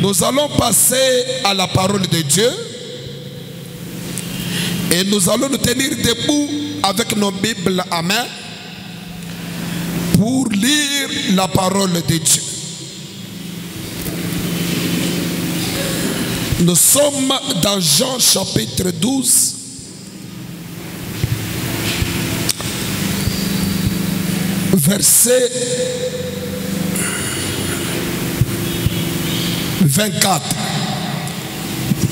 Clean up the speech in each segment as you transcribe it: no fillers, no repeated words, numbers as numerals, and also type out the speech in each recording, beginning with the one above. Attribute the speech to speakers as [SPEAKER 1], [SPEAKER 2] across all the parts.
[SPEAKER 1] Nous allons passer à la parole de Dieu. Et nous allons nous tenir debout avec nos Bibles à main pour lire la parole de Dieu. Nous sommes dans Jean chapitre 12. Verset 24.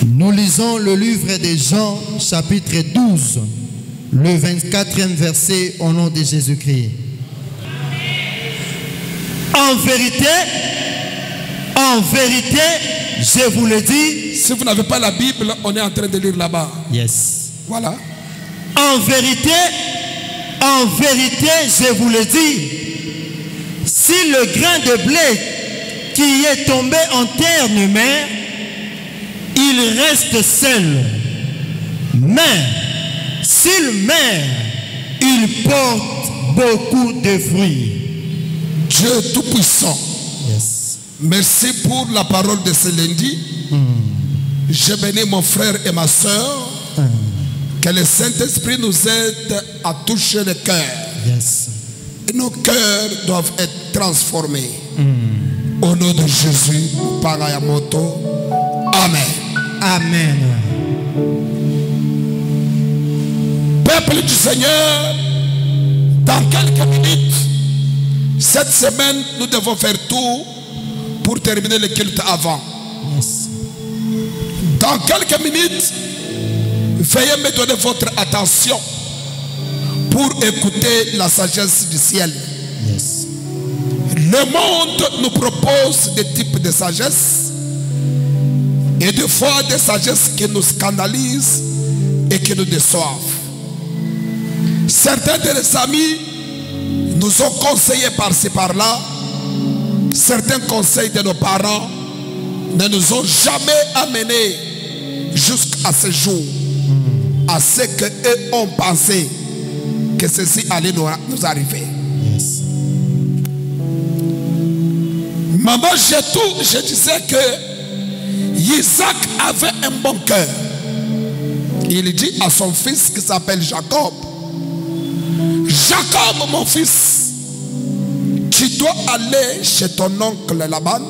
[SPEAKER 2] Nous lisons le livre de Jean, chapitre 12, le 24e verset au nom de Jésus-Christ. En vérité, je vous le dis.
[SPEAKER 1] Si vous n'avez pas la Bible, on est en train de lire là-bas.
[SPEAKER 2] Yes.
[SPEAKER 1] Voilà.
[SPEAKER 2] En vérité, je vous le dis. Si le grain de blé qui est tombé en terre ne meurt, il reste seul. Mais s'il meurt, il porte beaucoup de fruits.
[SPEAKER 1] Dieu Tout-Puissant,
[SPEAKER 2] Yes.
[SPEAKER 1] merci pour la parole de ce lundi. Je bénis mon frère et ma soeur. Que le Saint-Esprit nous aide à toucher le cœur.
[SPEAKER 2] Yes.
[SPEAKER 1] Et nos cœurs doivent être transformés. Au nom de Jésus, Parayamoto. Amen.
[SPEAKER 2] Amen.
[SPEAKER 1] Peuple du Seigneur, dans quelques minutes, cette semaine, nous devons faire tout pour terminer le culte avant.
[SPEAKER 2] Yes.
[SPEAKER 1] Dans quelques minutes, veuillez me donner votre attention pour écouter la sagesse du ciel.
[SPEAKER 2] Yes.
[SPEAKER 1] Le monde nous propose des types de sagesse et des fois des sagesses qui nous scandalisent et qui nous déçoivent. Certains de nos amis nous ont conseillé par-ci par-là. Certains conseils de nos parents ne nous ont jamais amenés jusqu'à ce jour, à ce qu'eux ont pensé que ceci allait nous arriver.
[SPEAKER 2] Yes.
[SPEAKER 1] Maman, je disais que Isaac avait un bon cœur. Il dit à son fils qui s'appelle Jacob: Jacob, mon fils, tu dois aller chez ton oncle Laban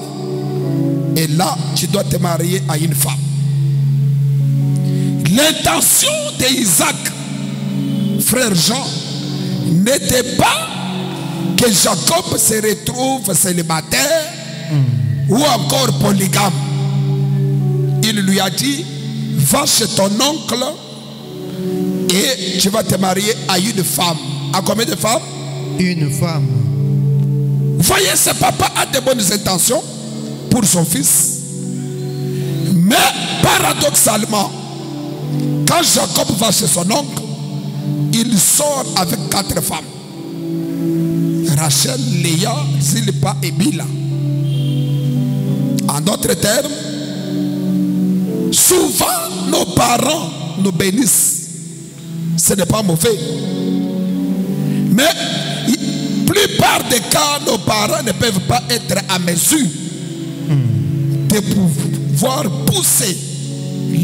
[SPEAKER 1] et là, tu dois te marier à une femme. L'intention d'Isaac, frère Jean, n'était pas que Jacob se retrouve célibataire ou encore polygame. Il lui a dit: va chez ton oncle et tu vas te marier à une femme. À combien de femmes?
[SPEAKER 2] Une femme.
[SPEAKER 1] Voyez, ce papa a de bonnes intentions pour son fils. Mais paradoxalement, quand Jacob va chez son oncle, il sort avec 4 femmes. Rachel, Léa, Zilpa et Bila. En d'autres termes, souvent nos parents nous bénissent. Ce n'est pas mauvais. Mais la plupart des cas, nos parents ne peuvent pas être à mesure de pouvoir pousser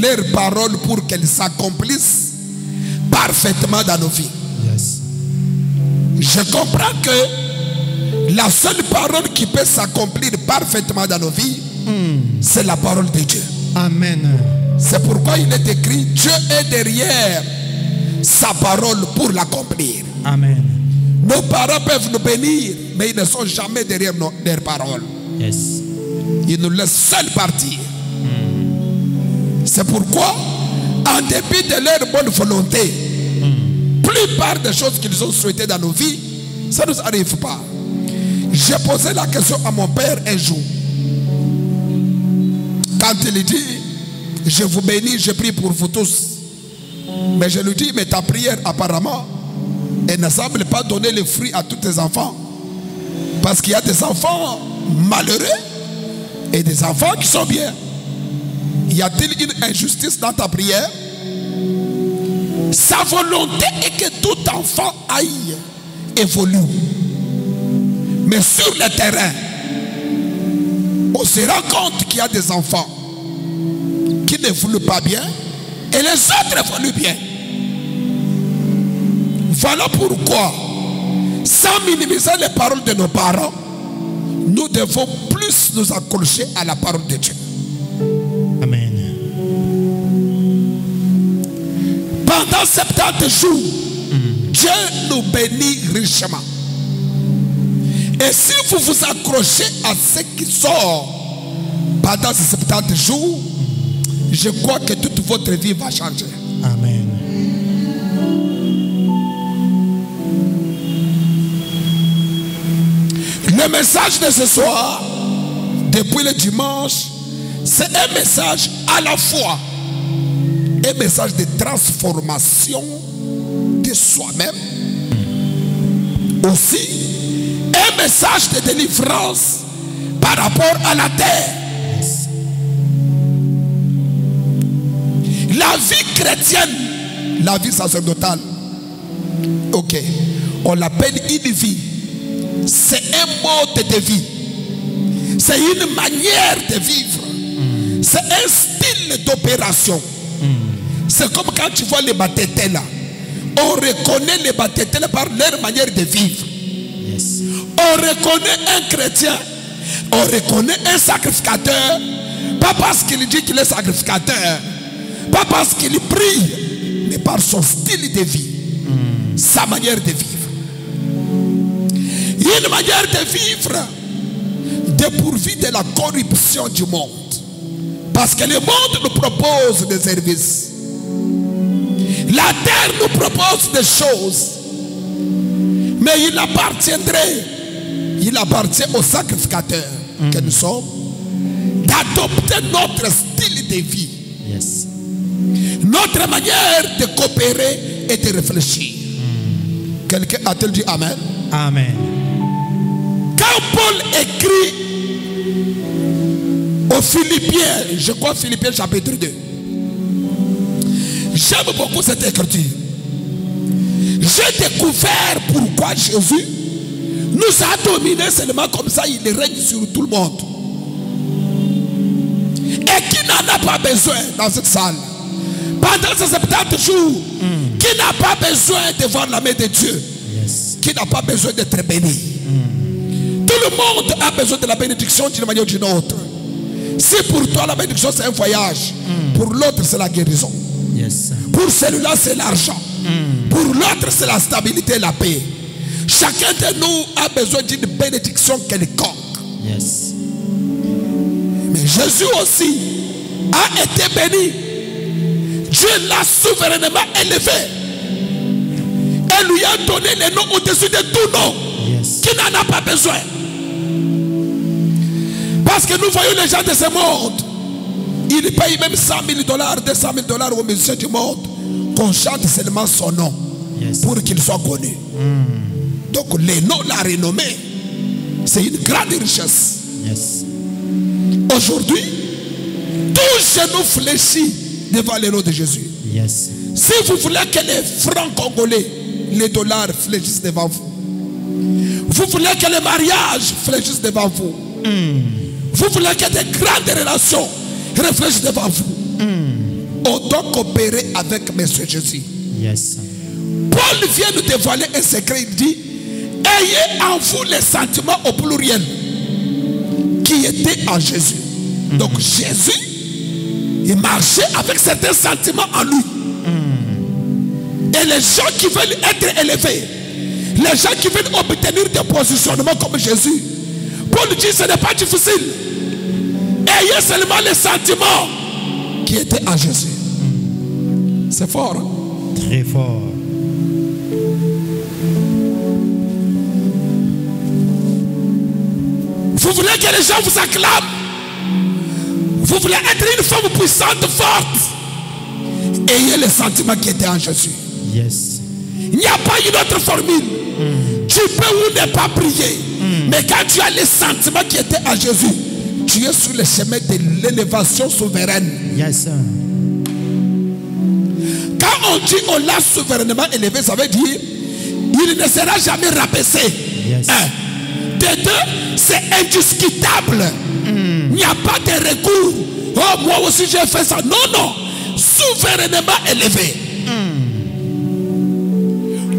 [SPEAKER 1] leurs paroles pour qu'elles s'accomplissent parfaitement dans nos vies.
[SPEAKER 2] Yes.
[SPEAKER 1] Je comprends que la seule parole qui peut s'accomplir parfaitement dans nos vies, c'est la parole de Dieu.
[SPEAKER 2] Amen.
[SPEAKER 1] C'est pourquoi il est écrit: Dieu est derrière sa parole pour l'accomplir.
[SPEAKER 2] Amen.
[SPEAKER 1] Nos parents peuvent nous bénir, mais ils ne sont jamais derrière leurs paroles.
[SPEAKER 2] Yes.
[SPEAKER 1] Ils nous laissent seuls partir. C'est pourquoi, en dépit de leur bonne volonté, plupart des choses qu'ils ont souhaitées dans nos vies, ça ne nous arrive pas. J'ai posé la question à mon père un jour. Quand il dit: je vous bénis, je prie pour vous tous. Mais je lui dis: mais ta prière apparemment, elle ne semble pas donner le fruit à tous tes enfants. Parce qu'il y a des enfants malheureux et des enfants qui sont bien. Y a-t-il une injustice dans ta prière? Sa volonté est que tout enfant aille, évolue. Mais sur le terrain, aux se rend compte qu'il y a des enfants qui ne voulaient pas bien et les autres voulaient bien. Voilà pourquoi, sans minimiser les paroles de nos parents, nous devons plus nous accrocher à la parole de Dieu.
[SPEAKER 2] Amen.
[SPEAKER 1] Pendant 70 jours, Dieu nous bénit richement. Et si vous vous accrochez à ce qui sort pendant ces 70 jours, je crois que toute votre vie va changer.
[SPEAKER 2] Amen.
[SPEAKER 1] Le message de ce soir, depuis le dimanche, c'est un message à la fois un message de transformation de soi-même, aussi un message de délivrance par rapport à la terre. La vie chrétienne, la vie sacerdotale, ok, on l'appelle une vie. C'est un mode de vie. C'est une manière de vivre. C'est un style d'opération. C'est comme quand tu vois les Batétés là. On reconnaît les Batétés par leur manière de vivre.
[SPEAKER 2] Yes.
[SPEAKER 1] On reconnaît un chrétien. On reconnaît un sacrificateur. Pas parce qu'il dit qu'il est sacrificateur. Pas parce qu'il prie. Mais par son style de vie. Sa manière de vivre. Il y a une manière de vivre dépourvue de la corruption du monde. Parce que le monde nous propose des services. La terre nous propose des choses. Mais il appartient aux sacrificateurs que nous sommes d'adopter notre style de vie.
[SPEAKER 2] Yes.
[SPEAKER 1] Notre manière de coopérer et de réfléchir. Quelqu'un a-t-il dit Amen?
[SPEAKER 2] Amen.
[SPEAKER 1] Quand Paul écrit aux Philippiens, je crois Philippiens chapitre 2, j'aime beaucoup cette écriture. J'ai découvert pourquoi Jésus nous a dominés seulement comme ça, il règne sur tout le monde. Et qui n'en a pas besoin dans cette salle? Pendant ces 70 jours, qui n'a pas besoin de voir la main de Dieu?
[SPEAKER 2] Yes.
[SPEAKER 1] Qui n'a pas besoin d'être béni? Tout le monde a besoin de la bénédiction d'une manière ou d'une autre. Si pour toi la bénédiction c'est un voyage, pour l'autre c'est la guérison.
[SPEAKER 2] Yes.
[SPEAKER 1] Pour celui-là c'est l'argent. Pour l'autre c'est la stabilité et la paix. Chacun de nous a besoin d'une bénédiction quelconque.
[SPEAKER 2] Yes.
[SPEAKER 1] Mais Jésus aussi a été béni. Dieu l'a souverainement élevé. Et lui a donné le nom au-dessus de tout nom.
[SPEAKER 2] Yes.
[SPEAKER 1] Qui n'en a pas besoin. Parce que nous voyons les gens de ce monde. Ils payent même $100 000, $200 000 aux musiciens du monde. Qu'on chante seulement son nom.
[SPEAKER 2] Yes.
[SPEAKER 1] Pour qu'il soit connu. Donc le nom, la renommée, c'est une grande richesse.
[SPEAKER 2] Yes.
[SPEAKER 1] Aujourd'hui, tout genou fléchit devant le nom de Jésus.
[SPEAKER 2] Yes.
[SPEAKER 1] Si vous voulez que les francs congolais, les dollars fléchissent devant vous. Vous voulez que les mariages fléchissent devant vous. Vous voulez que des grandes relations réfléchissent devant vous. On doit coopérer avec Monsieur Jésus.
[SPEAKER 2] Yes.
[SPEAKER 1] Paul vient nous dévoiler un secret. Il dit: ayez en vous les sentiments au pluriel qui étaient en Jésus. Donc Jésus, il marchait avec certains sentiments en lui. Et les gens qui veulent être élevés, les gens qui veulent obtenir des positionnements comme Jésus, Paul dit: ce n'est pas difficile. Ayez seulement les sentiments qui étaient en Jésus. C'est fort. Hein?
[SPEAKER 2] Très fort.
[SPEAKER 1] Vous voulez que les gens vous acclament? Vous voulez être une femme puissante, forte? Ayez les sentiments qui étaient en Jésus.
[SPEAKER 2] Yes.
[SPEAKER 1] Il n'y a pas une autre formule. Tu peux ou ne pas prier. Mais quand tu as les sentiments qui étaient en Jésus, tu es sur le chemin de l'élévation souveraine.
[SPEAKER 2] Yes.
[SPEAKER 1] Quand on dit on l'a souverainement élevé, ça veut dire il ne sera jamais rabaissé.
[SPEAKER 2] Yes.
[SPEAKER 1] De deux, c'est indiscutable. Il n'y n'y a pas de recours. Oh, moi aussi j'ai fait ça. Non, non. Souverainement élevé.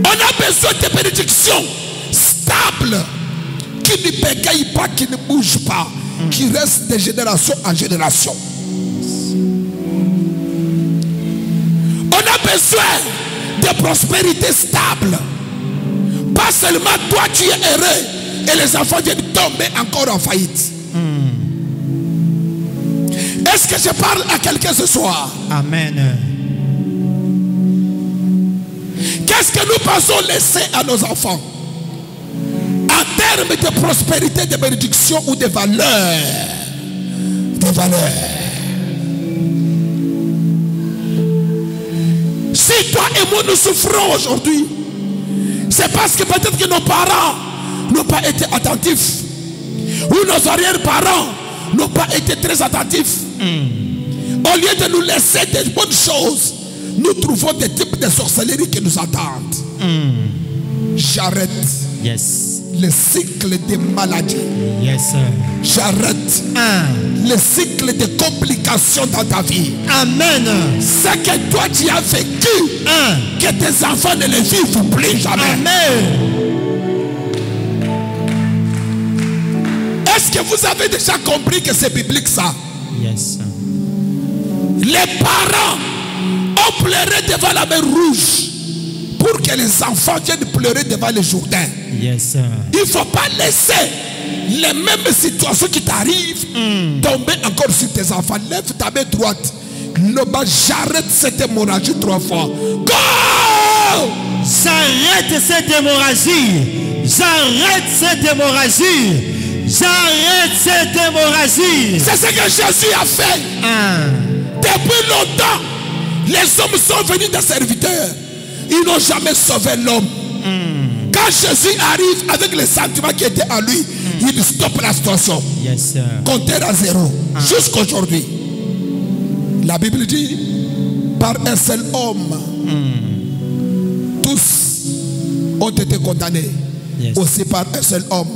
[SPEAKER 1] On a besoin de bénédictions stables qui ne bégayent pas, qui ne bougent pas, qui restent de génération en génération. On a besoin de prospérité stable. Pas seulement toi tu es heureux et les enfants viennent tomber encore en faillite. Est-ce que je parle à quelqu'un ce soir?
[SPEAKER 2] Amen.
[SPEAKER 1] Qu'est-ce que nous pensons laisser à nos enfants en termes de prospérité, de bénédiction ou de valeur? De valeur. Si toi et moi nous souffrons aujourd'hui, c'est parce que peut-être que nos parents n'ont pas été attentifs, ou nos arrière-parents n'ont pas été très attentifs. Au lieu de nous laisser des bonnes choses, nous trouvons des types de sorcellerie qui nous attendent. J'arrête le cycle des maladies. J'arrête le cycle de complications dans ta vie.
[SPEAKER 2] Amen.
[SPEAKER 1] Ce que toi tu as vécu, que tes enfants ne le vivent plus jamais.
[SPEAKER 2] Amen.
[SPEAKER 1] Est-ce que vous avez déjà compris que c'est biblique ça? Les parents ont pleuré devant la mer Rouge pour que les enfants viennent pleurer devant le Jourdain. Il ne faut pas laisser les mêmes situations qui t'arrivent tomber encore sur tes enfants. Lève ta main droite. J'arrête cette hémorragie 3 fois. Go!
[SPEAKER 2] J'arrête cette hémorragie. J'arrête cette hémorragie. J'arrête cette hémorragie.
[SPEAKER 1] C'est ce que Jésus a fait. Depuis longtemps, les hommes sont venus des serviteurs. Ils n'ont jamais sauvé l'homme. Quand Jésus arrive avec les sentiments qui étaient en lui, il stoppe la situation. Compteur à 0. Jusqu'aujourd'hui. La Bible dit, par un seul homme, tous ont été condamnés. Aussi par un seul homme,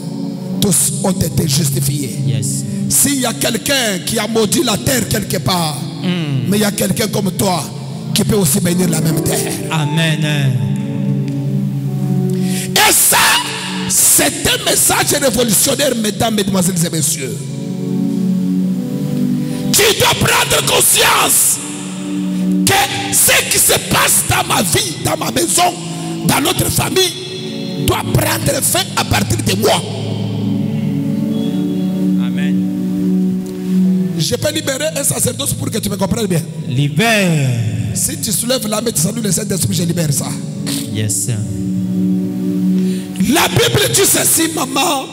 [SPEAKER 1] tous ont été justifiés. S'il y a quelqu'un qui a maudit la terre quelque part, mais il y a quelqu'un comme toi qui peut aussi bénir la même terre.
[SPEAKER 2] Amen.
[SPEAKER 1] Et ça, c'est un message révolutionnaire, mesdames, mesdemoiselles et messieurs. Tu dois prendre conscience que ce qui se passe dans ma vie, dans ma maison, dans notre famille, doit prendre fin à partir de moi. Je peux libérer un sacerdoce pour que tu me comprennes bien.
[SPEAKER 2] Libère.
[SPEAKER 1] Si tu soulèves la main, tu salues le Saint-Esprit, je libère ça. La Bible dit ceci, maman.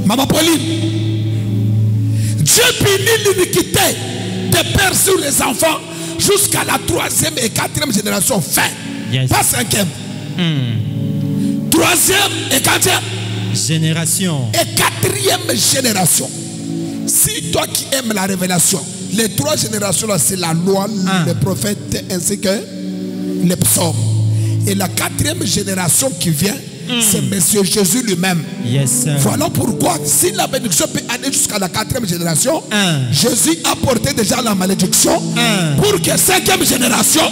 [SPEAKER 1] Maman Pauline. Dieu punit l'iniquité des pères sur les enfants jusqu'à la 3e et 4e génération. Fin. Pas 5e. 3e et 4e
[SPEAKER 2] génération.
[SPEAKER 1] Et 4e génération. Si toi qui aimes la révélation, les 3 générations là, c'est la loi, les prophètes ainsi que les psaumes. Et la 4e génération qui vient, c'est Monsieur Jésus lui-même. Voilà pourquoi, si la bénédiction peut aller jusqu'à la 4e génération, Jésus a porté déjà la malédiction pour que 5e génération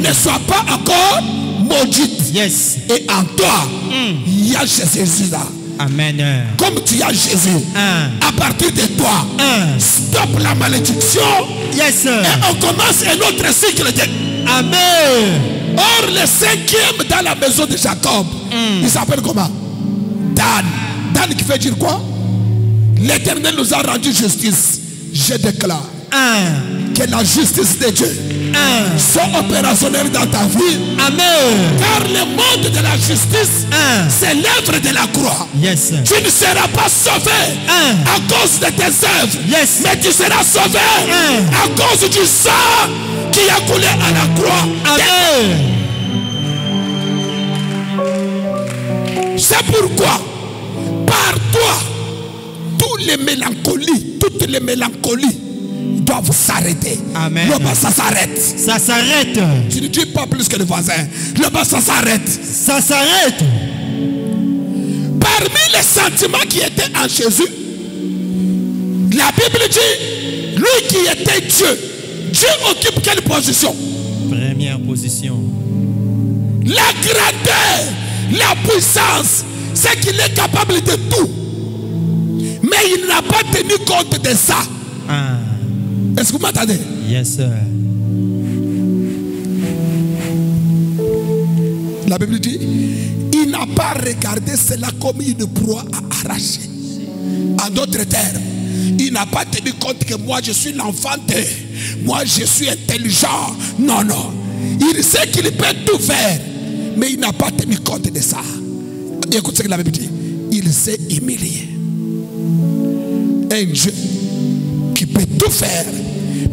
[SPEAKER 1] ne soit pas encore maudite. Et en toi, il y a Jésus là.
[SPEAKER 2] Amen.
[SPEAKER 1] Comme tu as Jésus, à partir de toi, stop la malédiction. Et on commence un autre cycle de...
[SPEAKER 2] Amen.
[SPEAKER 1] Or, le 5e dans la maison de Jacob, il s'appelle comment? Dan. Dan qui veut dire quoi? L'Éternel nous a rendu justice. Je déclare que la justice de Dieu soit opérationnelle dans ta vie.
[SPEAKER 2] Amen.
[SPEAKER 1] Car le monde de la justice, c'est l'œuvre de la croix. Tu ne seras pas sauvé à cause de tes œuvres, mais tu seras sauvé à cause du sang qui a coulé à la croix.
[SPEAKER 2] Amen.
[SPEAKER 1] C'est pourquoi, par toi, toutes les mélancolies doivent s'arrêter.
[SPEAKER 2] Amen.
[SPEAKER 1] Là-bas, ça s'arrête.
[SPEAKER 2] Ça s'arrête.
[SPEAKER 1] Tu ne dis pas plus que le voisin. Là-bas, ça s'arrête.
[SPEAKER 2] Ça s'arrête.
[SPEAKER 1] Par parmi les sentiments qui étaient en Jésus, la Bible dit, lui qui était Dieu, Dieu occupe quelle position?
[SPEAKER 2] Première position.
[SPEAKER 1] La grandeur, la puissance, c'est qu'il est capable de tout. Mais il n'a pas tenu compte de ça.
[SPEAKER 2] Ah.
[SPEAKER 1] Est-ce que vous m'entendez?
[SPEAKER 2] Yes, sir.
[SPEAKER 1] La Bible dit, il n'a pas regardé cela comme une proie à arracher. En d'autres termes, il n'a pas tenu compte que moi je suis l'enfant de, moi je suis intelligent. Non, non. Il sait qu'il peut tout faire, mais il n'a pas tenu compte de ça. Écoute ce que la Bible dit. Il s'est humilié. Un Dieu qui peut tout faire,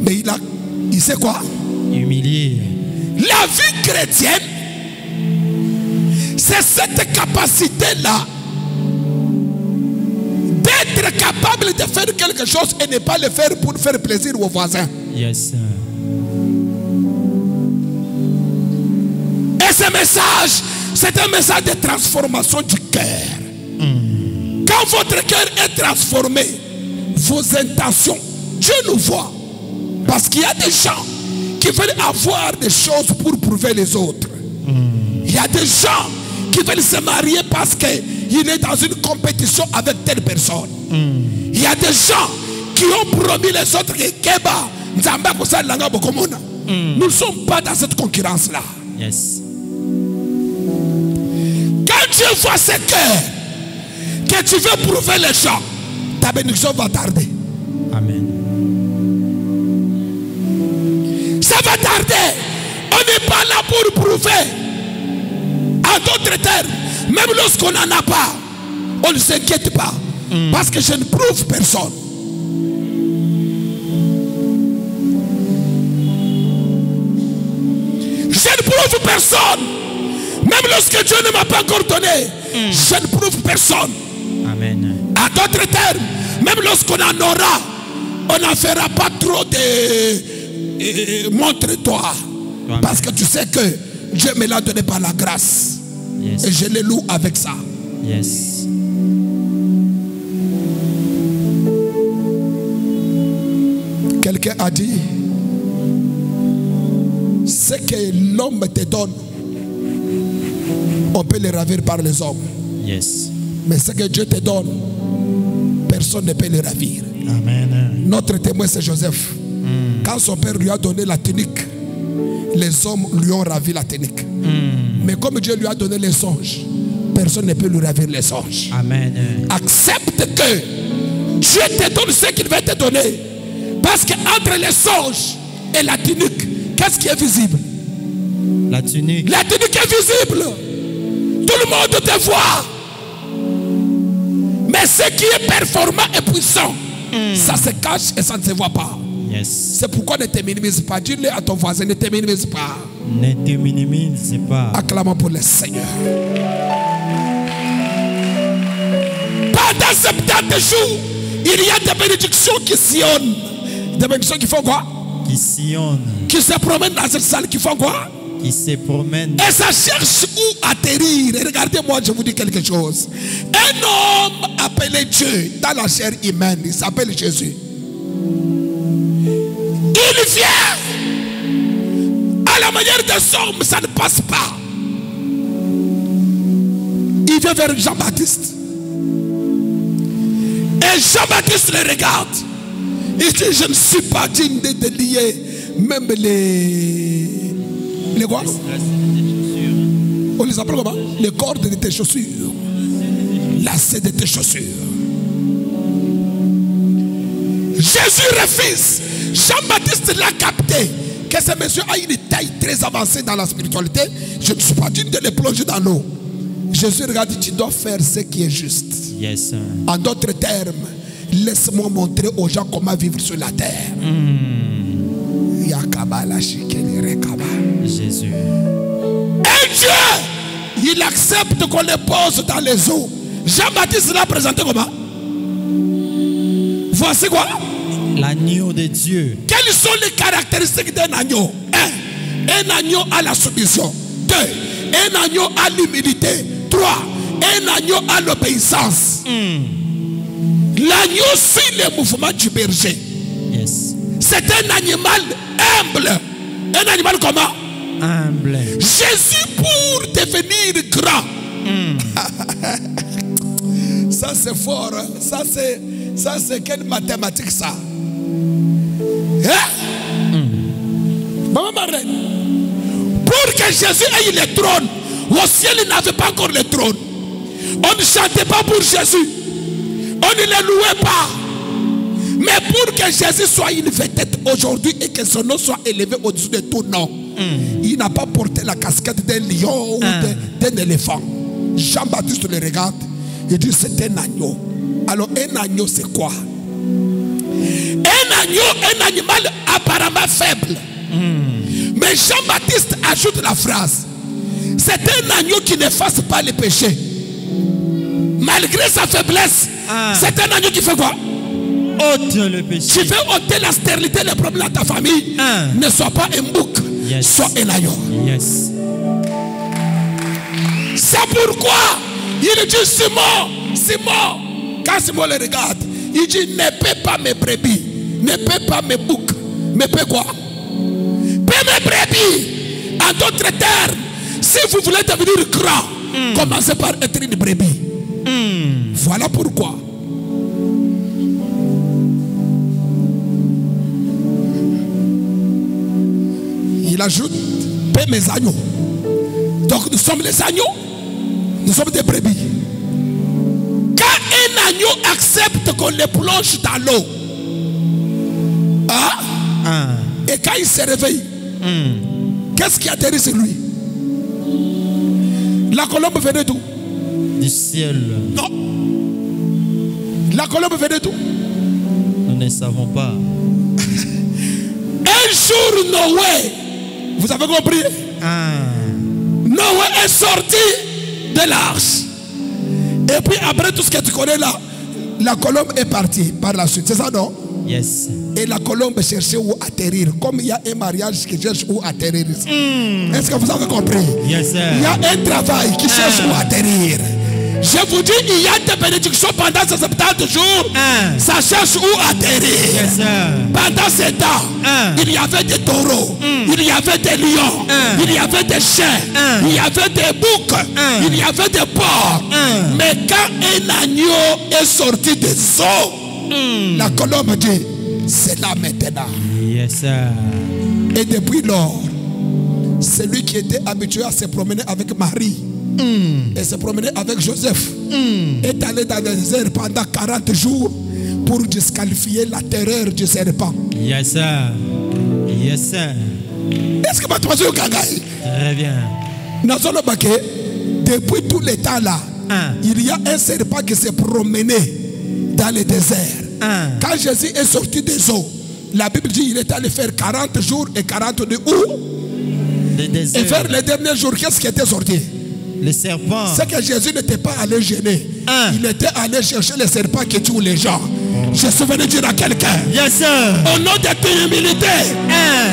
[SPEAKER 1] mais il sait quoi?
[SPEAKER 2] Humilié.
[SPEAKER 1] La vie chrétienne, c'est cette capacité-là d'être capable de faire quelque chose et ne pas le faire pour faire plaisir aux voisins.
[SPEAKER 2] Yes, sir.
[SPEAKER 1] Et ce message, c'est un message de transformation du cœur. Quand votre cœur est transformé, vos intentions, Dieu nous voit. Parce qu'il y a des gens qui veulent avoir des choses pour prouver les autres. Il y a des gens qui veulent se marier parce qu'il est dans une compétition avec telle personne. Il y a des gens qui ont promis les autres que Keba, nous ne sommes pas dans cette concurrence-là.
[SPEAKER 2] Yes.
[SPEAKER 1] Quand Dieu voit ce cœur, que tu veux prouver les gens, ta bénédiction va tarder.
[SPEAKER 2] Amen.
[SPEAKER 1] Ça va tarder. On n'est pas là pour prouver. En d'autres termes, même lorsqu'on n'en a pas, on ne s'inquiète pas. Parce que je ne prouve personne. Je ne prouve personne. Même lorsque Dieu ne m'a pas encore donné, je ne prouve personne.
[SPEAKER 2] Amen.
[SPEAKER 1] En d'autres termes, même lorsqu'on en aura, on n'en fera pas trop de montre-toi. Parce que tu sais que Dieu me l'a donné par la grâce.
[SPEAKER 2] Yes.
[SPEAKER 1] Et je le loue avec ça.
[SPEAKER 2] Yes.
[SPEAKER 1] Quelqu'un a dit, ce que l'homme te donne, on peut le ravir par les hommes.
[SPEAKER 2] Yes.
[SPEAKER 1] Mais ce que Dieu te donne, personne ne peut le ravir.
[SPEAKER 2] Amen.
[SPEAKER 1] Notre témoin, c'est Joseph. Quand son père lui a donné la tunique, les hommes lui ont ravi la tunique. Mais comme Dieu lui a donné les songes, personne ne peut lui ravir les songes.
[SPEAKER 2] Amen.
[SPEAKER 1] Accepte que Dieu te donne ce qu'il va te donner. Parce qu'entre les songes et la tunique, qu'est-ce qui est visible?
[SPEAKER 2] La tunique.
[SPEAKER 1] La tunique est visible. Tout le monde te voit. Mais ce qui est performant et puissant, ça se cache et ça ne se voit pas.
[SPEAKER 2] Yes.
[SPEAKER 1] C'est pourquoi ne te minimise pas. Dis-le à ton voisin, ne te minimise pas.
[SPEAKER 2] Ne te minimise pas.
[SPEAKER 1] Acclamons pour le Seigneur. Pendant 70 jours, il y a des bénédictions qui sillonnent. Des bénédictions qui font quoi?
[SPEAKER 2] Qui sillonnent.
[SPEAKER 1] Qui se promènent dans cette salle, qui font quoi?
[SPEAKER 2] Qui se promènent.
[SPEAKER 1] Et ça cherche où atterrir. Et regardez-moi, je vous dis quelque chose. Un homme appelé Dieu dans la chair humaine, il s'appelle Jésus. Il vient à la manière des hommes, ça ne passe pas. Il vient vers Jean-Baptiste. Et Jean-Baptiste le regarde. Il dit, je ne suis pas digne de lier même les quoi? On les appelle comment? Les cordes de tes chaussures. Lacets de tes chaussures. Jésus refuse. Jean-Baptiste l'a capté. Que ce monsieur a une taille très avancée dans la spiritualité. Je ne suis pas digne de les plonger dans l'eau. Jésus regarde, tu dois faire ce qui est juste.
[SPEAKER 2] Yes.
[SPEAKER 1] En d'autres termes, laisse-moi montrer aux gens comment vivre sur la terre.
[SPEAKER 2] Jésus.
[SPEAKER 1] Et Dieu, il accepte qu'on les pose dans les eaux. Jean-Baptiste l'a présenté comment? Voici quoi?
[SPEAKER 2] L'agneau de Dieu.
[SPEAKER 1] Quelles sont les caractéristiques d'un agneau? Un agneau à la soumission. 2, un agneau à l'humilité. 3, un agneau a l'obéissance. L'agneau suit les mouvements du berger.
[SPEAKER 2] Yes.
[SPEAKER 1] C'est un animal humble. Un animal comment?
[SPEAKER 2] Humble.
[SPEAKER 1] Jésus, pour devenir grand. Ça c'est fort. Hein? Ça c'est quelle mathématique ça? Hein? Maman Marlène. Pour que Jésus ait le trône, au ciel il n'avait pas encore le trône. On ne chantait pas pour Jésus. On ne le louait pas. Mais pour que Jésus soit une vedette aujourd'hui et que son nom soit élevé au-dessus de tout nom, il n'a pas porté la casquette d'un lion ou d'un éléphant. Jean-Baptiste le regarde, il dit c'est un agneau. Alors un agneau c'est quoi? Un agneau, un animal apparemment faible. Mais Jean-Baptiste ajoute la phrase, c'est un agneau qui n'efface pas les péchés. Malgré sa faiblesse, c'est un agneau qui fait quoi?
[SPEAKER 2] Ôte le péché.
[SPEAKER 1] Tu veux ôter la stérilité, les problèmes de ta famille. Ne sois pas un bouc, sois un agneau.
[SPEAKER 2] Yes.
[SPEAKER 1] C'est pourquoi il dit Simon, quand Simon le regarde, il dit ne paie pas mes brebis, ne paie pas mes boucs, mais paie quoi? Paie mes brebis. En d'autres termes, si vous voulez devenir grand, commencez par être une brebis. Voilà pourquoi. Il ajoute, paie mes agneaux. Donc nous sommes les agneaux, nous sommes des brebis. Quand un agneau accepte qu'on le plonge dans l'eau, et quand il se réveille, qu'est-ce qui atterrit sur lui? La colombe venait d'où?
[SPEAKER 2] Du ciel.
[SPEAKER 1] Non. La colombe venait d'où?
[SPEAKER 2] Nous ne savons pas.
[SPEAKER 1] Un jour, Noé, vous avez compris? Noé est sorti de l'arche. Et puis après tout ce que tu connais là, la colombe est partie par la suite. C'est ça, non?
[SPEAKER 2] Yes.
[SPEAKER 1] Et la colombe cherchait où atterrir. Comme il y a un mariage qui cherche où atterrir. Est-ce que vous avez compris?
[SPEAKER 2] Yes, sir.
[SPEAKER 1] Il y a un travail qui cherche où atterrir. Je vous dis, il y a des bénédictions pendant ces 70 jours. Ça cherche où atterrir.
[SPEAKER 2] Yes, sir.
[SPEAKER 1] Pendant ces temps, il y avait des taureaux, il y avait des lions, il y avait des chiens, il y avait des boucs, il y avait des porcs. Mais quand un agneau est sorti des eaux, la colombe dit, c'est là maintenant.
[SPEAKER 2] Yes, sir.
[SPEAKER 1] Et depuis lors, celui qui était habitué à se promener avec Marie et se promener avec Joseph est allé dans le désert pendant 40 jours pour disqualifier la terreur du serpent.
[SPEAKER 2] Yes, sir. Yes, sir.
[SPEAKER 1] Est-ce que tu vas Gangaï?
[SPEAKER 2] Très bien.
[SPEAKER 1] Depuis tout le temps là, il y a un serpent qui s'est promené dans le désert. Quand Jésus est sorti des eaux, la Bible dit qu'il est allé faire 40 jours et 40 nuits où? Et vers les derniers jours, qu'est-ce qui était sorti?
[SPEAKER 2] Le serpent.
[SPEAKER 1] C'est que Jésus n'était pas allé gêner. Il était allé chercher les serpents qui tuent les gens. Je suis venu dire à quelqu'un,
[SPEAKER 2] yes, sir.
[SPEAKER 1] Au nom de ton humilité,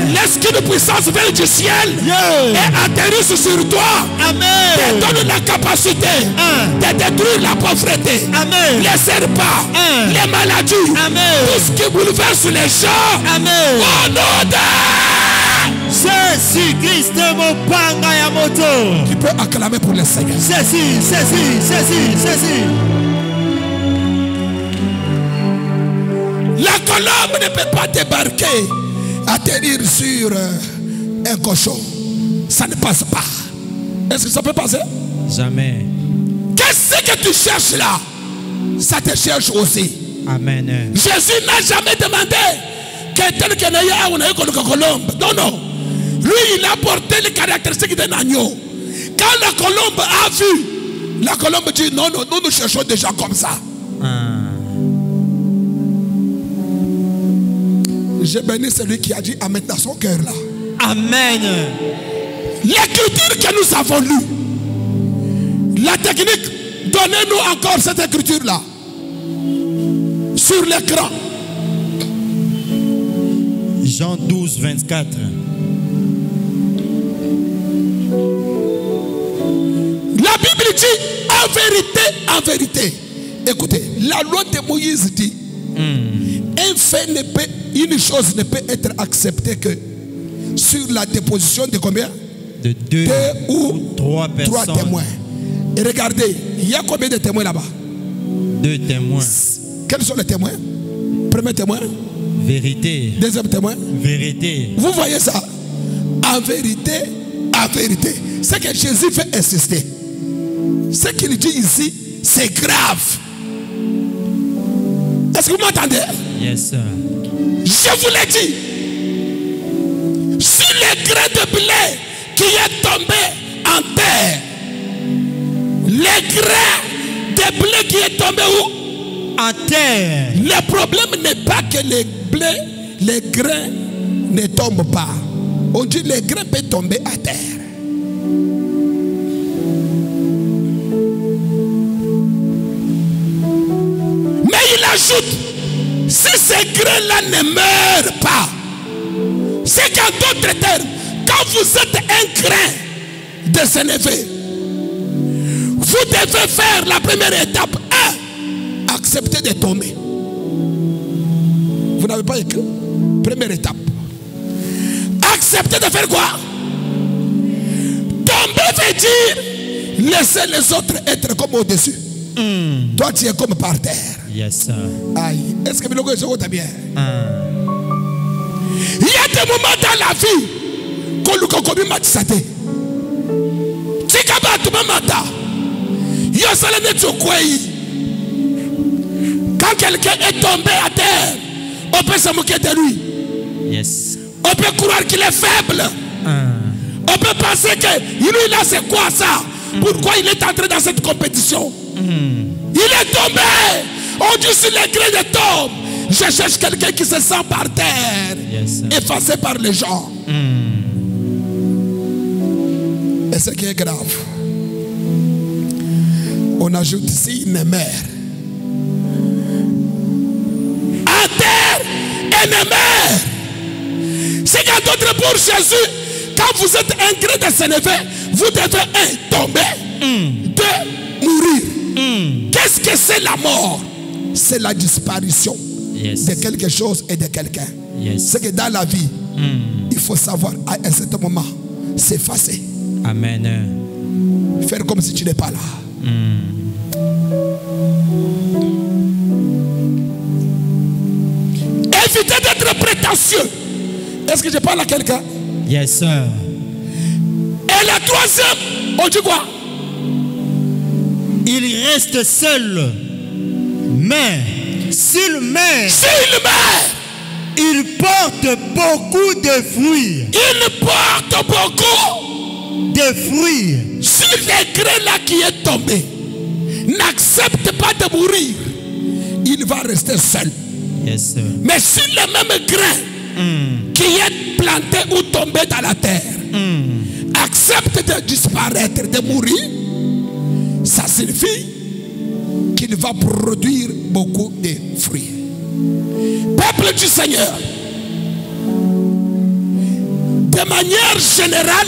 [SPEAKER 1] laisse qu'une puissance vienne du ciel et atterrisse sur toi.
[SPEAKER 2] Amen.
[SPEAKER 1] Et donne la capacité de détruire la pauvreté, les serpents, les maladies, tout ce qui bouleverse les gens.
[SPEAKER 2] Amen.
[SPEAKER 1] Au nom de
[SPEAKER 2] Jésus-Christ, mon panga ya moto.
[SPEAKER 1] Tu peux acclamer pour le Seigneur.
[SPEAKER 2] Ceci.
[SPEAKER 1] La colombe ne peut pas débarquer, atterrir sur un cochon. Ça ne passe pas. Est-ce que ça peut passer?
[SPEAKER 2] Jamais.
[SPEAKER 1] Qu'est-ce que tu cherches là? Ça te cherche aussi.
[SPEAKER 2] Amen.
[SPEAKER 1] Jésus n'a jamais demandé que tel que n'ait une colombe. Non. Lui, il a porté les caractéristiques d'un agneau. Quand la colombe a vu, la colombe dit non, nous cherchons des gens comme ça. J'ai béni celui qui a dit Amen dans son cœur là.
[SPEAKER 2] Amen.
[SPEAKER 1] L'écriture que nous avons lue, la technique, donnez-nous encore cette écriture là sur l'écran.
[SPEAKER 2] Jean 12, 24.
[SPEAKER 1] La Bible dit, en vérité. Écoutez, la loi de Moïse dit, un fait ne peut, une chose ne peut être acceptée que sur la déposition de combien?
[SPEAKER 2] De deux
[SPEAKER 1] ou
[SPEAKER 2] trois personnes.
[SPEAKER 1] témoins. Et regardez, il y a combien de témoins là-bas?
[SPEAKER 2] 2 témoins.
[SPEAKER 1] Quels sont les témoins? Premier témoin.
[SPEAKER 2] Vérité.
[SPEAKER 1] Deuxième témoin.
[SPEAKER 2] Vérité.
[SPEAKER 1] Vous voyez ça? En vérité, en vérité. Ce que Jésus fait insister. Ce qu'il dit ici, c'est grave. Est-ce que vous m'entendez?
[SPEAKER 2] Yes, sir.
[SPEAKER 1] Je vous l'ai dit. Sur les grains de blé qui est tombé en terre, les grains de blé qui est tombé où?
[SPEAKER 2] En terre.
[SPEAKER 1] Le problème n'est pas que les blés, les grains ne tombent pas. On dit les grains peuvent tomber à terre. Mais il ajoute, si ces grains-là ne meurent pas, c'est qu'en d'autres termes, quand vous êtes un grain de Sénévé, vous devez faire la première étape. Accepter de tomber. Vous n'avez pas écrit. Première étape. Accepter de faire quoi? Tomber veut dire laisser les autres être comme au-dessus. Toi tu es comme par terre.
[SPEAKER 2] Yes, sir.
[SPEAKER 1] Aïe. Est-ce que vous avez bien? Il y a des moments dans la vie qu'on nous connaît matisate. Tikaba tout mata. Yo salane tsokwei. Quand quelqu'un est tombé à terre, on peut se moquer de lui.
[SPEAKER 2] Yes.
[SPEAKER 1] On peut croire qu'il est faible. On peut penser que lui là c'est quoi ça? Pourquoi il est entré dans cette compétition? Il est tombé. On dit sur les grains de tombe. Je cherche quelqu'un qui se sent par terre,
[SPEAKER 2] Yes,
[SPEAKER 1] effacé par les gens. Et ce qui est grave, on ajoute ici une mère. À terre, une mère. C'est qu'à d'autres pour Jésus, quand vous êtes un grain de Sénévé, vous devez tomber, 2 mourir. Qu'est-ce que c'est la mort? C'est la disparition de quelque chose et de quelqu'un. C'est que dans la vie, il faut savoir à un certain moment s'effacer.
[SPEAKER 2] Amen.
[SPEAKER 1] Faire comme si tu n'es pas là. Évitez d'être prétentieux. Est-ce que je parle à quelqu'un?
[SPEAKER 2] Yes, sir.
[SPEAKER 1] Et la troisième, on dit quoi?
[SPEAKER 2] Il reste seul. Mais s'il meurt, il porte beaucoup de fruits.
[SPEAKER 1] Il porte beaucoup
[SPEAKER 2] de fruits.
[SPEAKER 1] Si le grain là qui est tombé n'accepte pas de mourir, il va rester seul.
[SPEAKER 2] Yes, sir.
[SPEAKER 1] Mais si le même grain qui est planté ou tombé dans la terre accepte de disparaître, de mourir, ça signifie qu'il va produire beaucoup de fruits. Peuple du Seigneur, de manière générale,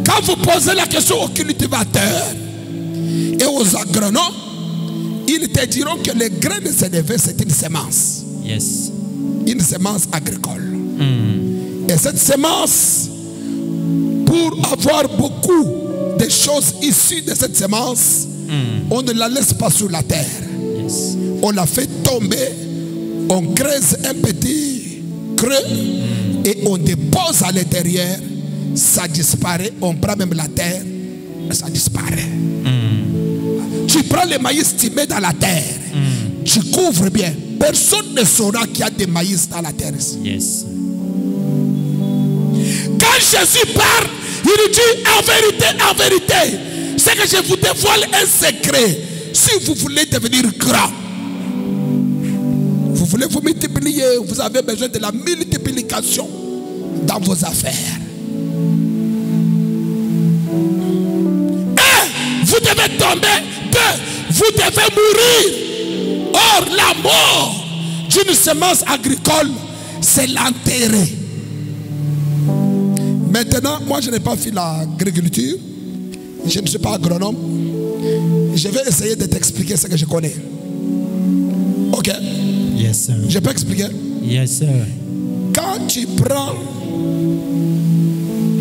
[SPEAKER 1] quand vous posez la question aux cultivateurs et aux agronomes, ils te diront que le grain de Sénévé, c'est une semence.
[SPEAKER 2] Yes.
[SPEAKER 1] Une semence agricole. Et cette semence, pour avoir beaucoup de choses issues de cette semence, on ne la laisse pas sur la terre.
[SPEAKER 2] Yes.
[SPEAKER 1] On la fait tomber, on creuse un petit creux et on dépose à l'intérieur. Ça disparaît, on prend même la terre, ça disparaît. Tu prends le maïs, tu mets dans la terre, tu couvres bien. Personne ne saura qu'il y a des maïs dans la terre.
[SPEAKER 2] Yes.
[SPEAKER 1] Quand Jésus parle, il dit en vérité, c'est que je vous dévoile un secret. Si vous voulez devenir grand, vous voulez vous multiplier, vous avez besoin de la multiplication dans vos affaires. Vous devez tomber. 2, vous devez mourir. Or, la mort d'une semence agricole, c'est l'enterrer. Maintenant, moi je n'ai pas fait l'agriculture. Je ne suis pas agronome. Je vais essayer de t'expliquer ce que je connais. Ok?
[SPEAKER 2] Yes, sir.
[SPEAKER 1] Je peux expliquer?
[SPEAKER 2] Yes, sir.
[SPEAKER 1] Quand tu prends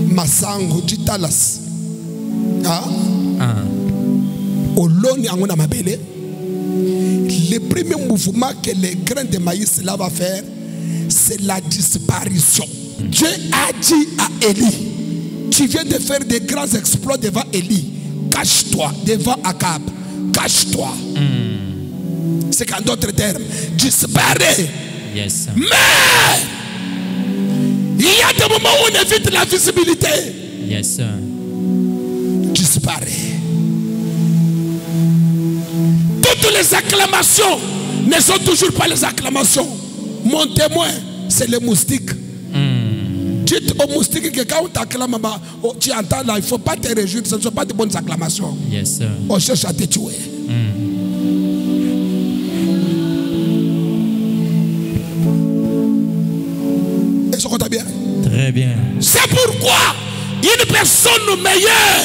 [SPEAKER 1] Masango, tu talas. Au long de mabele, le premier mouvement que les grains de maïs là va faire, c'est la disparition. Dieu a dit à Élie, tu viens de faire des grands exploits devant Élie. Cache-toi devant Akab. Cache-toi. C'est qu'en d'autres termes, disparaît.
[SPEAKER 2] Yes, sir.
[SPEAKER 1] Mais il y a des moments où on évite la visibilité.
[SPEAKER 2] Yes, sir.
[SPEAKER 1] Disparaît. Toutes les acclamations ne sont toujours pas les acclamations. Mon témoin, c'est les moustiques. Dites aux moustiques que quand on t'acclame, tu entends là, il ne faut pas te réjouir, ce ne sont pas de bonnes acclamations.
[SPEAKER 2] Yes, sir.
[SPEAKER 1] On cherche à te tuer. Est-ce qu'on t'a bien?
[SPEAKER 2] Très bien.
[SPEAKER 1] C'est pourquoi une personne meilleure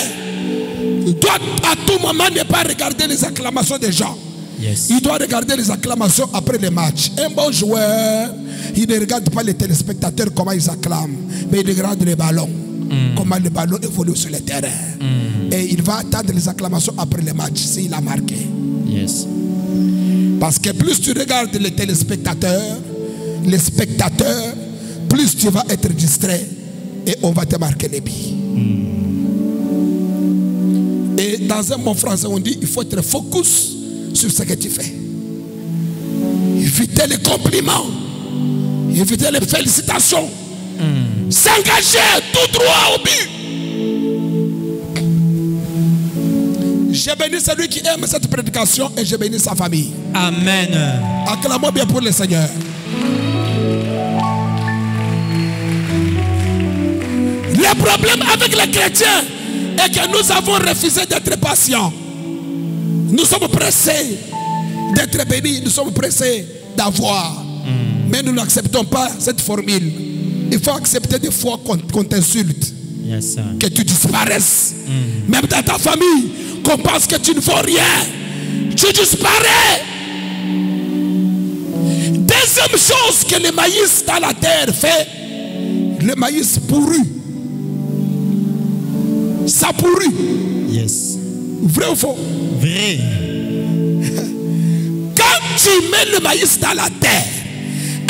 [SPEAKER 1] doit à tout moment ne pas regarder les acclamations des gens.
[SPEAKER 2] Yes.
[SPEAKER 1] Il doit regarder les acclamations après le match. Un bon joueur, il ne regarde pas les téléspectateurs comment ils acclament, mais il regarde les ballons, comment les ballons évoluent sur le terrain. Et il va attendre les acclamations après le match s'il a marqué.
[SPEAKER 2] Yes.
[SPEAKER 1] Parce que plus tu regardes les téléspectateurs, les spectateurs, plus tu vas être distrait et on va te marquer les billes. Et dans un bon français, on dit il faut être focus sur ce que tu fais. Éviter les compliments, éviter les félicitations, s'engager tout droit au but. Je bénis celui qui aime cette prédication et je bénis sa famille.
[SPEAKER 2] Amen.
[SPEAKER 1] Acclamons bien pour le Seigneur. Le problème avec les chrétiens est que nous avons refusé d'être patients. Nous sommes pressés d'être bénis, nous sommes pressés d'avoir. Mais nous n'acceptons pas cette formule. Il faut accepter des fois qu'on t'insulte,
[SPEAKER 2] Yes, sir.
[SPEAKER 1] que tu disparaisses. Même dans ta famille, qu'on pense que tu ne vaux rien, tu disparais. Deuxième chose que le maïs dans la terre fait, le maïs pourri. Ça pourrit.
[SPEAKER 2] Yes.
[SPEAKER 1] Vrai ou faux?
[SPEAKER 2] Vrai.
[SPEAKER 1] Quand tu mets le maïs dans la terre,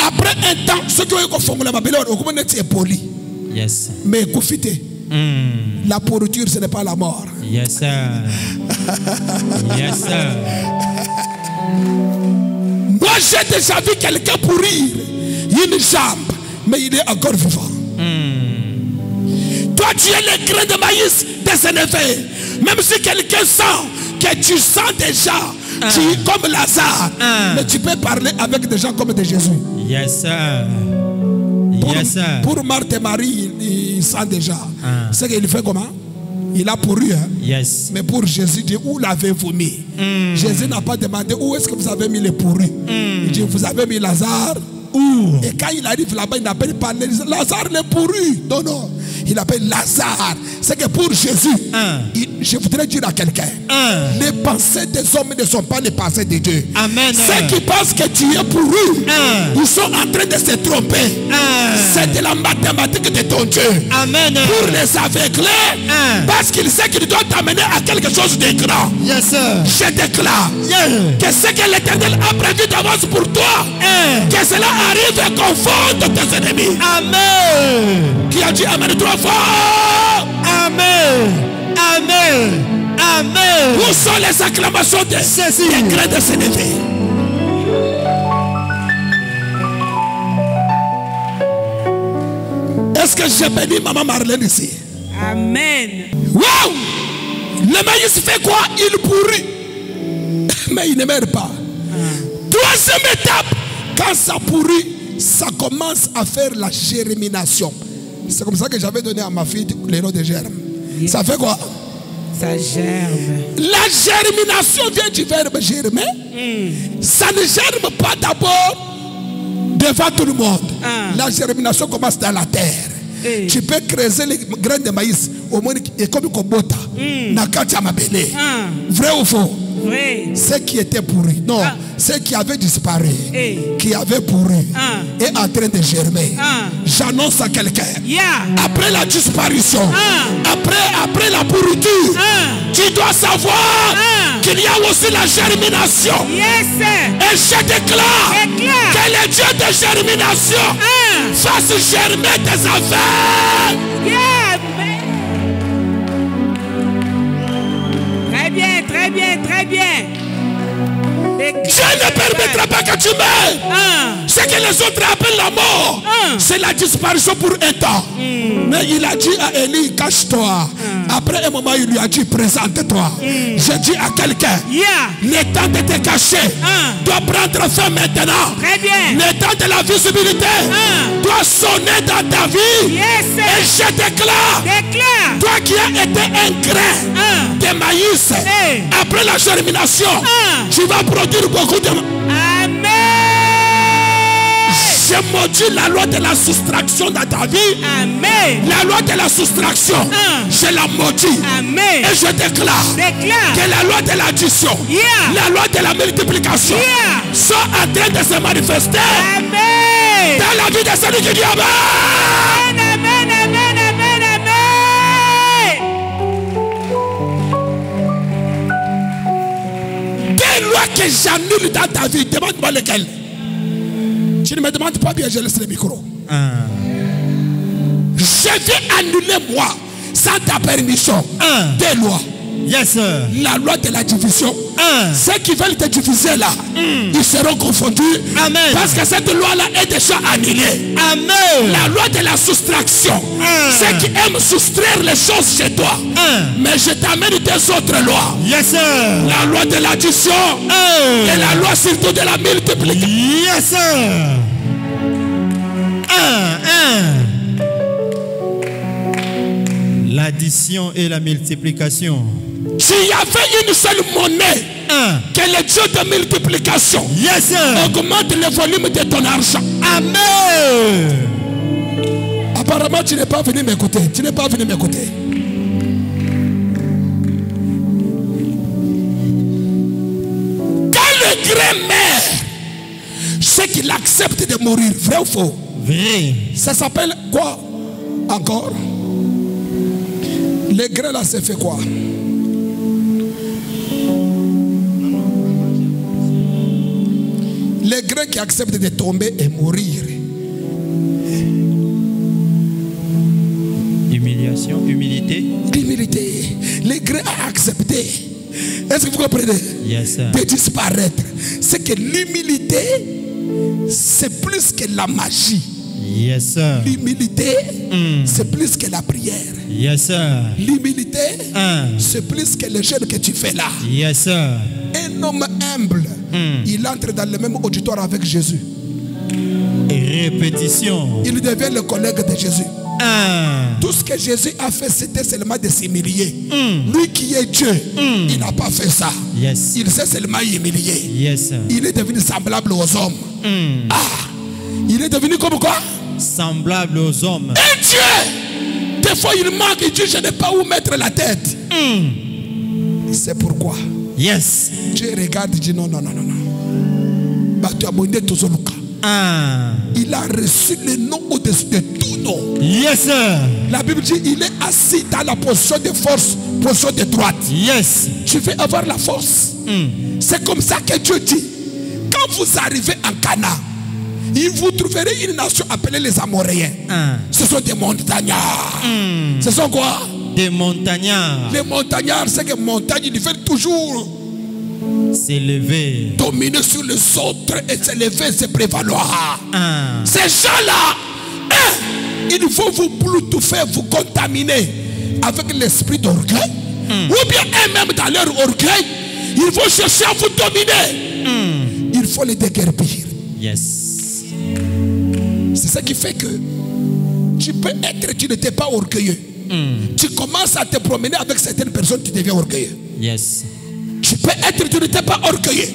[SPEAKER 1] après un temps, ceux qui ont fait la babylone, on est poli.
[SPEAKER 2] Yes.
[SPEAKER 1] Mais écoutez, la pourriture, ce n'est pas la mort.
[SPEAKER 2] Yes, sir. Yes, sir.
[SPEAKER 1] Moi, j'ai déjà vu quelqu'un pourrir une jambe, mais il est encore vivant. Toi, tu es le grain de maïs désélevé. Même si quelqu'un sent que tu sens déjà, tu es comme Lazare, mais tu peux parler avec des gens comme de Jésus.
[SPEAKER 2] Yes, sir. Yes, sir.
[SPEAKER 1] Pour Marthe et Marie, il sent déjà. C'est qu'il fait comment? Il a pourru. Hein?
[SPEAKER 2] Yes.
[SPEAKER 1] Mais pour Jésus, il dit, où l'avez-vous mis? Jésus n'a pas demandé où est-ce que vous avez mis les pourris. Il dit, vous avez mis Lazare. Où? Et quand il arrive là-bas, il n'appelle pas Lazare le pourru. Non, non. Il appelle Lazare. C'est que pour Jésus, je voudrais dire à quelqu'un, les pensées des hommes ne sont pas les pensées de Dieu.
[SPEAKER 2] Amen.
[SPEAKER 1] Ceux qui pensent que tu es pourru, ils sont en train de se tromper. C'est de la mathématique de ton Dieu.
[SPEAKER 2] Amen.
[SPEAKER 1] Pour les aveugler, parce qu'il sait qu'il doit t'amener à quelque chose de grand.
[SPEAKER 2] Yes, sir.
[SPEAKER 1] Je déclare que ce que l'Éternel a prévu d'avance pour toi, que cela arrive et conforte tes ennemis.
[SPEAKER 2] Amen.
[SPEAKER 1] Qui a dit Amen 3 fois?
[SPEAKER 2] Amen. Amen. Amen.
[SPEAKER 1] Où sont les acclamations des grains de s'élever? Est-ce que j'ai béni maman Marlène ici?
[SPEAKER 3] Amen.
[SPEAKER 1] Wow! Le maïs fait quoi? Il pourrit. Mais il ne meurt pas. Troisième étape, quand ça pourrit, ça commence à faire la germination. C'est comme ça que j'avais donné à ma fille le nom de germe. Ça fait quoi?
[SPEAKER 3] Ça germe.
[SPEAKER 1] La germination vient du verbe germer. Ça ne germe pas d'abord devant tout le monde. La germination commence dans la terre. tu peux creuser les graines de maïs au moins et comme Kobota, Nakatia Mabele. Vrai ou faux?
[SPEAKER 3] Oui.
[SPEAKER 1] Ce qui était pourri, non, ce qui avait disparu, qui avait pourri, est en train de germer. J'annonce à quelqu'un, après la disparition, après la pourriture, tu dois savoir qu'il y a aussi la germination. Et je déclare que le Dieu de germination fasse germer tes affaires.
[SPEAKER 3] Très bien, très bien, très bien.
[SPEAKER 1] Dieu ne permettra pas que tu meurs. Ce que les autres appellent la mort, c'est la disparition pour un temps. Mais il a dit à Élie, cache-toi. Après un moment, il lui a dit, présente-toi. Je dis à quelqu'un, le temps de te cacher doit prendre fin maintenant.
[SPEAKER 3] Très bien.
[SPEAKER 1] Le temps de la visibilité doit sonner dans ta vie. Et je déclare, toi qui as été un grain de maïs, après la germination, tu vas produire beaucoup de...
[SPEAKER 3] Amen.
[SPEAKER 1] Je maudis la loi de la soustraction dans ta vie.
[SPEAKER 3] Amen.
[SPEAKER 1] La loi de la soustraction, je la maudis.
[SPEAKER 3] Amen.
[SPEAKER 1] Et je déclare que la loi de l'addition, la loi de la multiplication sont en train de se manifester dans la vie de celui qui dit Amen.
[SPEAKER 3] Amen, amen, amen, amen.
[SPEAKER 1] Des lois que j'annule dans ta vie, demande-moi lesquelles. Tu ne me demandes pas bien, je laisse le micro. Je vais annuler moi, sans ta permission, des lois.
[SPEAKER 2] Yes, sir.
[SPEAKER 1] La loi de la division. Ceux qui veulent te diviser là, ils seront confondus.
[SPEAKER 2] Amen.
[SPEAKER 1] Parce que cette loi-là est déjà annulée.
[SPEAKER 2] Amen.
[SPEAKER 1] La loi de la soustraction. Ceux qui aiment soustraire les choses chez toi. Mais je t'amène des autres lois.
[SPEAKER 2] Yes, sir.
[SPEAKER 1] La loi de l'addition. Et la loi surtout de la multiplication.
[SPEAKER 2] Yes, sir. L'addition et la multiplication.
[SPEAKER 1] Tu y avait une seule monnaie. Que le Dieu de multiplication augmente le volume de ton argent.
[SPEAKER 2] Amen.
[SPEAKER 1] Apparemment, tu n'es pas venu m'écouter. Tu n'es pas venu m'écouter. Quand le grand meurt, c'est qu'il accepte de mourir. Vrai ou faux?
[SPEAKER 2] Vrai.
[SPEAKER 1] Ça s'appelle quoi encore? Le grain là, c'est fait quoi? Les grains qui acceptent de tomber et mourir.
[SPEAKER 2] Humiliation, humilité.
[SPEAKER 1] L'humilité. Les grains à accepter. Est-ce que vous comprenez?
[SPEAKER 2] Yes, sir.
[SPEAKER 1] De disparaître. C'est que l'humilité, c'est plus que la magie.
[SPEAKER 2] Yes, sir.
[SPEAKER 1] L'humilité, c'est plus que la prière.
[SPEAKER 2] Yes, sir.
[SPEAKER 1] L'humilité, c'est plus que le jeûne que tu fais là.
[SPEAKER 2] Yes, sir.
[SPEAKER 1] Un homme humble, il entre dans le même auditoire avec Jésus.
[SPEAKER 2] Répétition.
[SPEAKER 1] Il devient le collègue de Jésus. Tout ce que Jésus a fait, c'était seulement de s'humilier. Lui qui est Dieu, il n'a pas fait ça.
[SPEAKER 2] Yes.
[SPEAKER 1] Il s'est seulement humilié.
[SPEAKER 2] Yes, sir.
[SPEAKER 1] Il est devenu semblable aux hommes. Il est devenu comme quoi?
[SPEAKER 2] Semblable aux hommes.
[SPEAKER 1] Et Dieu, des fois il manque, il dit je n'ai pas où mettre la tête. C'est pourquoi
[SPEAKER 2] Yes.
[SPEAKER 1] Dieu regarde et dit non, non, non, non, non. Bah, tu as monté tout son il a reçu le nom au-dessus de tout nom.
[SPEAKER 2] Yes, sir.
[SPEAKER 1] La Bible dit il est assis dans la position de force, position de droite.
[SPEAKER 2] Yes.
[SPEAKER 1] Tu veux avoir la force. C'est comme ça que Dieu dit. Quand vous arrivez en Canaan, vous trouverez une nation appelée les Amoréens. Ce sont des montagnards. Ce sont quoi?
[SPEAKER 2] Des montagnards.
[SPEAKER 1] Les montagnards, c'est que montagne, ils veulent toujours
[SPEAKER 2] s'élever,
[SPEAKER 1] dominer sur les autres et s'élever, se prévaloir. Ces gens-là, il faut vous bloutouffer, vous contaminer avec l'esprit d'orgueil. Ou bien eux-mêmes dans leur orgueil, ils vont chercher à vous dominer. Il faut les déguerpir.
[SPEAKER 2] Yes.
[SPEAKER 1] C'est ça qui fait que tu peux être, tu n'étais pas orgueilleux. Tu commences à te promener avec certaines personnes, tu deviens orgueilleux.
[SPEAKER 2] Yes.
[SPEAKER 1] Tu peux être, tu n'étais pas orgueilleux.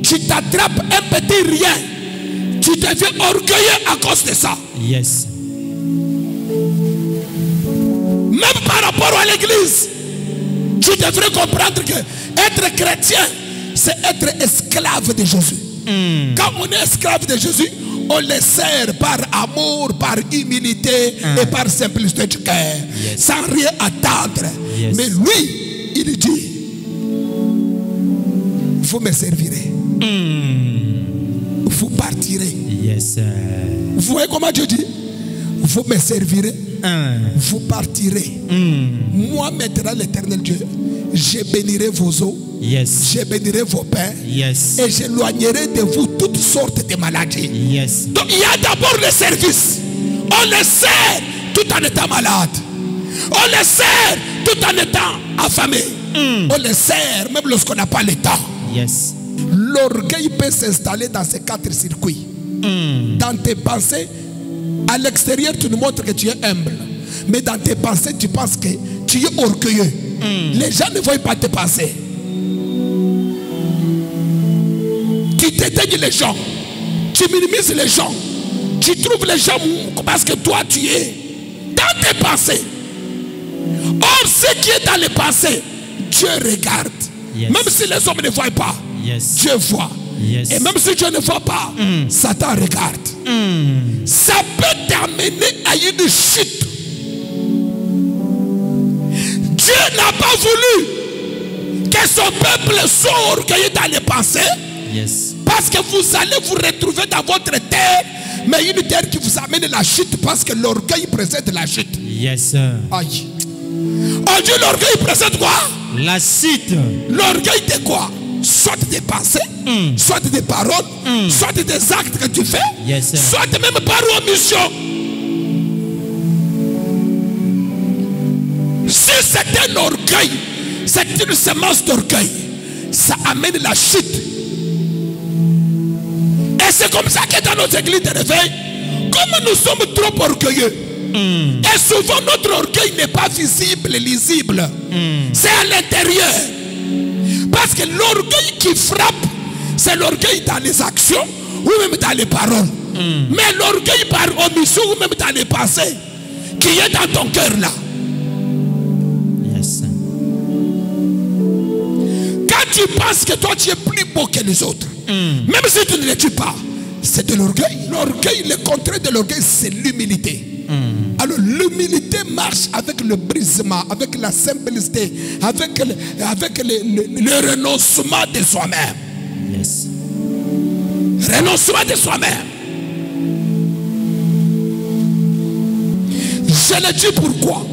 [SPEAKER 1] Tu t'attrapes un petit rien, tu deviens orgueilleux à cause de ça.
[SPEAKER 2] Yes.
[SPEAKER 1] rapport à l'église, tu devrais comprendre que être chrétien, c'est être esclave de Jésus. Quand on est esclave de Jésus, on le sert par amour, par humilité et par simplicité du cœur, sans rien attendre. Mais lui, il dit, vous me servirez. Vous partirez. Vous voyez comment Dieu dit? Vous me servirez. Vous partirez. Moi maintenant, l'Éternel Dieu, je bénirai vos eaux. Je bénirai vos pains. Et j'éloignerai de vous toutes sortes de maladies. Donc il y a d'abord le service. On le sert tout en étant malade. On le sert tout en étant affamé. On le sert même lorsqu'on n'a pas le temps. L'orgueil peut s'installer dans ces 4 circuits. Dans tes pensées, à l'extérieur, tu nous montres que tu es humble. Mais dans tes pensées, tu penses que tu es orgueilleux. Les gens ne voient pas tes pensées. Tu t'éteignes les gens. Tu minimises les gens. Tu trouves les gens parce que toi, tu es dans tes pensées. Or, ce qui est dans les pensées, Dieu regarde. Même si les hommes ne voient pas, Dieu voit. Et même si Dieu ne voit pas, Satan regarde. Ça peut t'amener à une chute. Dieu n'a pas voulu que son peuple soit orgueilleux dans les pensées. Parce que vous allez vous retrouver dans votre terre, mais une terre qui vous amène la chute, parce que l'orgueil précède la chute. Aïe. On dit l'orgueil précède quoi?
[SPEAKER 2] La chute.
[SPEAKER 1] L'orgueil de quoi? Soit des pensées, soit des paroles, soit des actes que tu fais, soit même par omission. Si c'est un orgueil, c'est une semence d'orgueil, ça amène la chute. Et c'est comme ça que dans notre église de réveil, comme nous sommes trop orgueilleux, et souvent notre orgueil n'est pas visible, lisible, c'est à l'intérieur. Parce que l'orgueil qui frappe, c'est l'orgueil dans les actions ou même dans les paroles. Mais l'orgueil par omission ou même dans les pensées, qui est dans ton cœur là. Quand tu penses que toi tu es plus beau que les autres, même si tu ne le tues pas, c'est de l'orgueil. L'orgueil, le contraire de l'orgueil, c'est l'humilité. Alors l'humilité marche avec le brisement, avec la simplicité, avec le renoncement de soi-même. Renoncement de soi-même. Je le dis pourquoi.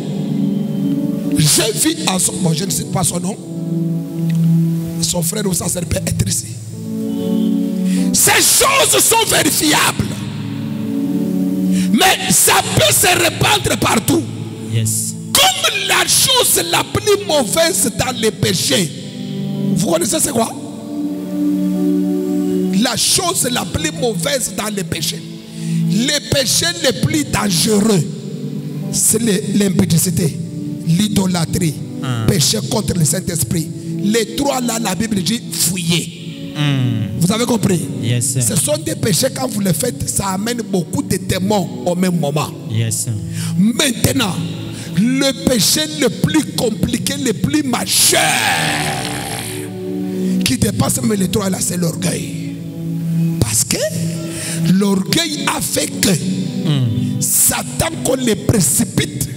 [SPEAKER 1] J'ai vu en son... Bon, je ne sais pas son nom. Son frère ou sa sœur peut être ici. Ces choses sont vérifiables. Mais ça peut se répandre partout. Comme la chose la plus mauvaise dans les péchés. Vous connaissez c'est quoi? La chose la plus mauvaise dans les péchés. Les péchés les plus dangereux, c'est l'impudicité, l'idolâtrie, péché contre le Saint-Esprit. Les 3 là, la Bible dit fouiller. Vous avez compris? Ce sont des péchés, quand vous les faites, ça amène beaucoup de démons au même moment. Maintenant, le péché le plus compliqué, le plus majeur, qui dépasse même les 3 là, c'est l'orgueil. Parce que l'orgueil a fait que Satan, qu'on les précipite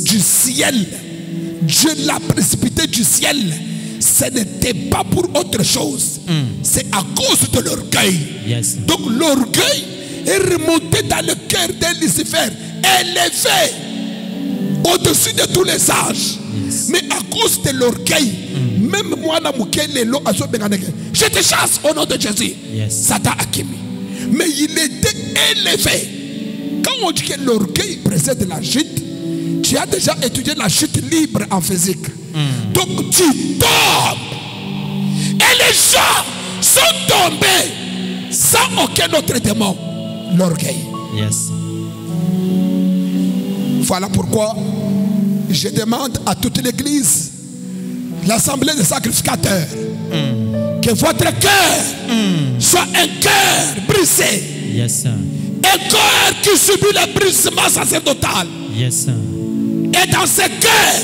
[SPEAKER 1] du ciel, Dieu l'a précipité du ciel. Ce n'était pas pour autre chose. C'est à cause de l'orgueil. Donc l'orgueil est remonté dans le cœur de Lucifer, élevé au-dessus de tous les âges. Mais à cause de l'orgueil, même moi, je te chasse au nom de Jésus. Satan a kimi. Mais il était élevé. Quand on dit que l'orgueil précède la chute, tu as déjà étudié la chute libre en physique. Donc tu tombes. Et les gens sont tombés sans aucun autre démon. L'orgueil. Voilà pourquoi je demande à toute l'église, l'assemblée des sacrificateurs, que votre cœur soit un cœur brisé. Un cœur qui subit le brisement sacerdotal. Un Et dans ce cœur,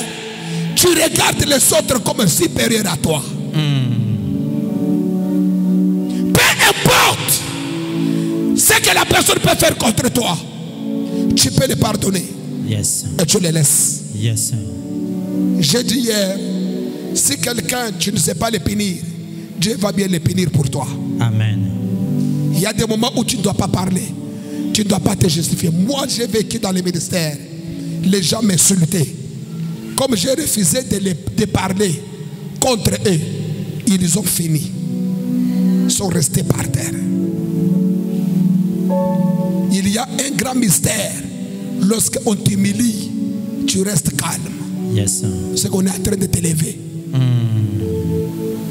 [SPEAKER 1] tu regardes les autres comme supérieurs à toi. Peu importe ce que la personne peut faire contre toi, tu peux les pardonner.
[SPEAKER 2] Yes.
[SPEAKER 1] Et tu les laisses.
[SPEAKER 2] Yes.
[SPEAKER 1] J'ai dit hier, si quelqu'un, tu ne sais pas les punir, Dieu va bien les punir pour toi.
[SPEAKER 2] Amen.
[SPEAKER 1] Il y a des moments où tu ne dois pas parler. Tu ne dois pas te justifier. Moi, j'ai vécu dans les ministères. Les gens m'insultaient. Comme j'ai refusé de parler contre eux, ils ont fini. Ils sont restés par terre. Il y a un grand mystère. Lorsqu'on t'humilie, tu restes calme.
[SPEAKER 2] Yes.
[SPEAKER 1] C'est qu'on est en train de t'élever.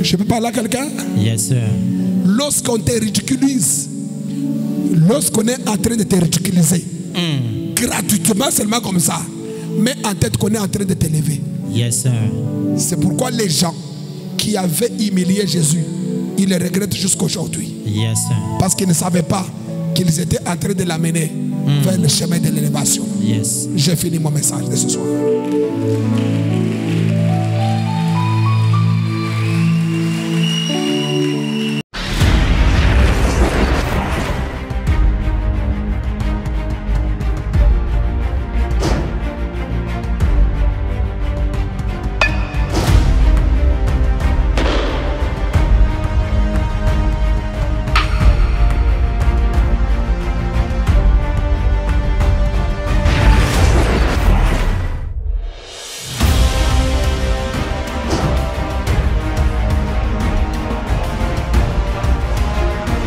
[SPEAKER 1] Je peux parler à quelqu'un?
[SPEAKER 2] Yes, sir.
[SPEAKER 1] Lorsqu'on te ridiculise, lorsqu'on est en train de te ridiculiser, gratuitement, seulement comme ça, mais en tête qu'on est en train de t'élever.
[SPEAKER 2] Yes, sir.
[SPEAKER 1] C'est pourquoi les gens qui avaient humilié Jésus, ils le regrettent jusqu'aujourd'hui.
[SPEAKER 2] Yes, sir.
[SPEAKER 1] Parce qu'ils ne savaient pas qu'ils étaient en train de l'amener vers le chemin de l'élévation.
[SPEAKER 2] Yes.
[SPEAKER 1] J'ai fini mon message de ce soir.